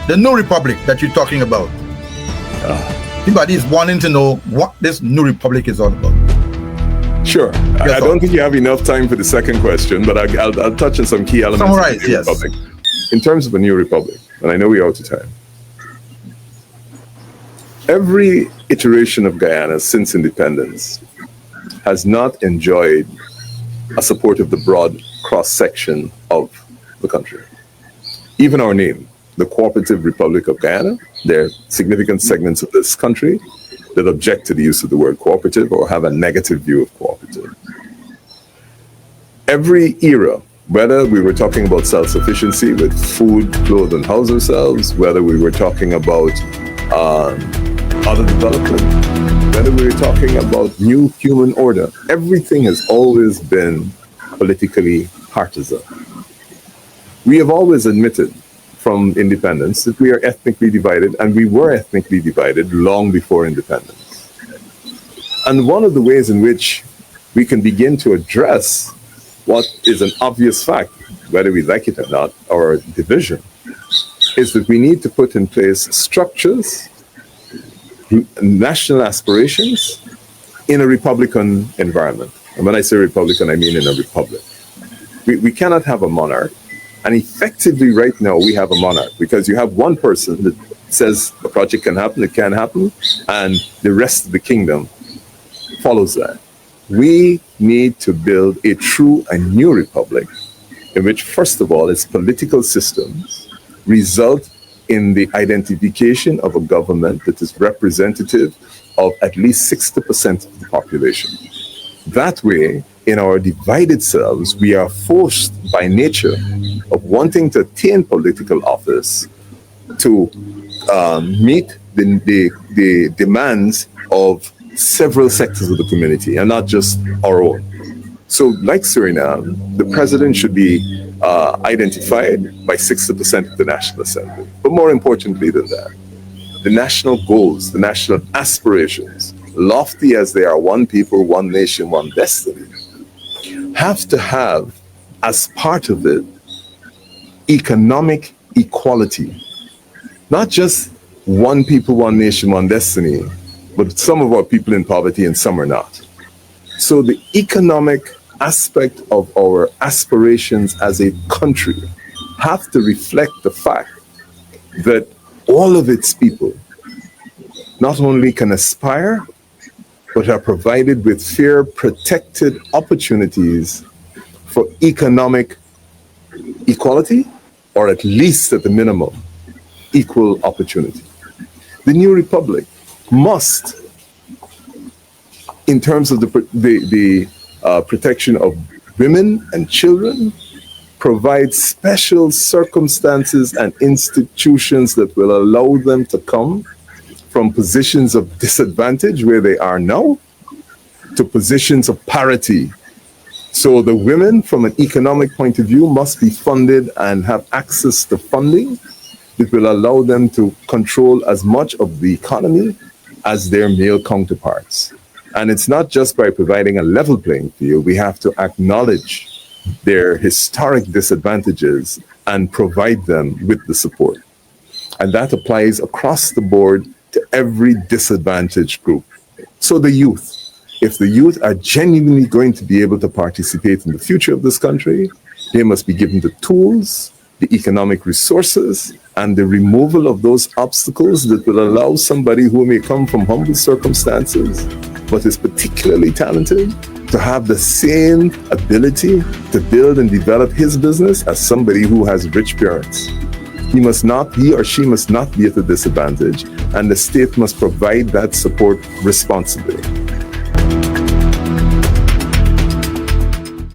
The New Republic that you're talking about. Everybody's wanting to know what this New Republic is all about. Sure. I don't think you have enough time for the second question, but I'll touch on some key elements Summarize, of the New Republic. In terms of a New Republic, and I know we're out of time, every iteration of Guyana since independence has not enjoyed a support of the broad cross-section of the country. Even our name, the Cooperative Republic of Guyana, there are significant segments of this country that object to the use of the word cooperative or have a negative view of cooperative. Every era, whether we were talking about self-sufficiency with food, clothes, and house ourselves, whether we were talking about other development, whether we were talking about new human order, everything has always been politically partisan. We have always admitted from independence that we are ethnically divided, and we were ethnically divided long before independence. And one of the ways in which we can begin to address what is an obvious fact, whether we like it or not, our division, is that we need to put in place structures, national aspirations in a Republican environment. And when I say Republican, I mean in a republic. We cannot have a monarch. And effectively right now we have a monarch because you have one person that says a project can happen, it can happen, and the rest of the kingdom follows that. We need to build a true and new republic in which, first of all, its political systems result in the identification of a government that is representative of at least 60% of the population. That way, in our divided selves, we are forced by nature of wanting to attain political office to meet the demands of several sectors of the community and not just our own. So like Suriname, the president should be identified by 60% of the National Assembly. But more importantly than that, the national goals, the national aspirations, lofty as they are, one people, one nation, one destiny, have to have as part of it economic equality. Not just one people, one nation, one destiny, but some of our people in poverty and some are not. So the economic aspect of our aspirations as a country have to reflect the fact that all of its people not only can aspire, but are provided with fair, protected opportunities for economic equality, or at least at the minimum, equal opportunity. The New Republic must, in terms of the protection of women and children, provide special circumstances and institutions that will allow them to come from positions of disadvantage where they are now to positions of parity. So the women, from an economic point of view, must be funded and have access to funding that will allow them to control as much of the economy as their male counterparts. And it's not just by providing a level playing field. We have to acknowledge their historic disadvantages and provide them with the support. And that applies across the board to every disadvantaged group. So the youth, if the youth are genuinely going to be able to participate in the future of this country, they must be given the tools, the economic resources, and the removal of those obstacles that will allow somebody who may come from humble circumstances, but is particularly talented, to have the same ability to build and develop his business as somebody who has rich parents. He or she must not be at a disadvantage, and the state must provide that support responsibly.